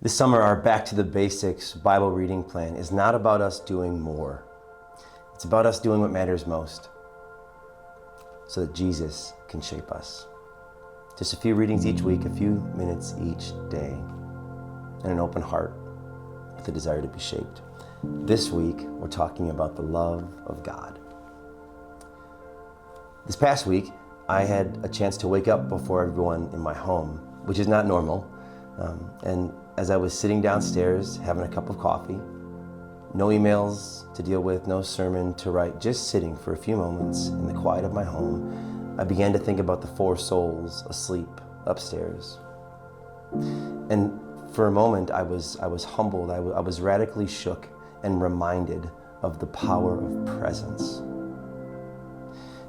This summer, our Back to the Basics Bible reading plan is not about us doing more. It's about us doing what matters most so that Jesus can shape us. Just a few readings each week, a few minutes each day, and an open heart with a desire to be shaped. This week, we're talking about the love of God. This past week, I had a chance to wake up before everyone in my home, which is not normal. And as I was sitting downstairs having a cup of coffee, no emails to deal with, no sermon to write, just sitting for a few moments in the quiet of my home, I began to think about the 4 souls asleep upstairs. And for a moment, I was humbled, I was radically shook and reminded of the power of presence.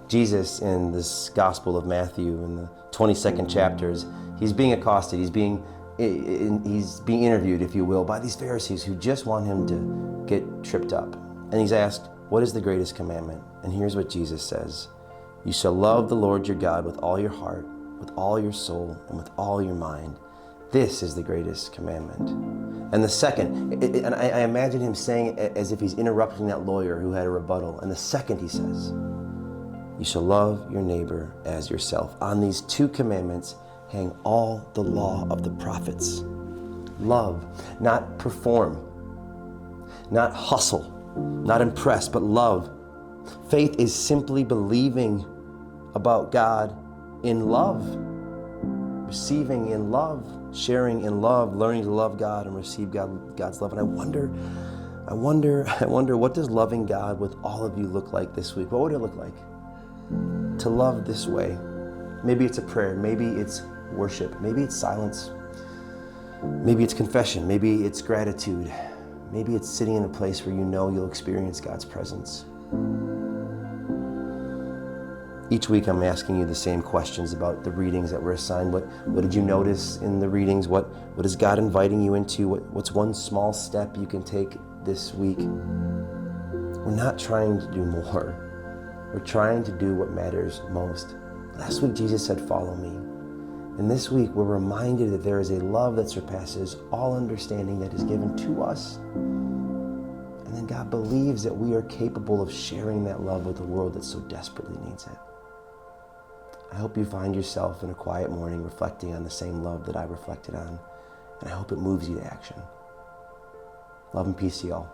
Jesus, in this Gospel of Matthew, in the 22nd chapters, he's being accosted, he's being interviewed, if you will, by these Pharisees who just want him to get tripped up. And he's asked, what is the greatest commandment? And here's what Jesus says: you shall love the Lord your God with all your heart, with all your soul, and with all your mind. This is the greatest commandment. And the second, and I imagine him saying it as if he's interrupting that lawyer who had a rebuttal. And the second he says, you shall love your neighbor as yourself. On these 2 commandments hang all the law of the prophets. Love, not perform, not hustle, not impress, but love. Faith is simply believing about God in love, receiving in love, sharing in love, learning to love God and receive God's love. And I wonder, what does loving God with all of you look like this week? What would it look like to love this way? Maybe it's a prayer, maybe it's worship, maybe it's silence, maybe it's confession, maybe it's gratitude, maybe it's sitting in a place where you know you'll experience God's presence. Each week I'm asking you the same questions about the readings that were assigned. What did you notice in the readings? What is God inviting you into? What's one small step you can take this week? We're not trying to do more. We're trying to do what matters most. Last week Jesus said, follow me. And this week we're reminded that there is a love that surpasses all understanding that is given to us. And then God believes that we are capable of sharing that love with a world that so desperately needs it. I hope you find yourself in a quiet morning reflecting on the same love that I reflected on, and I hope it moves you to action. Love and peace to y'all.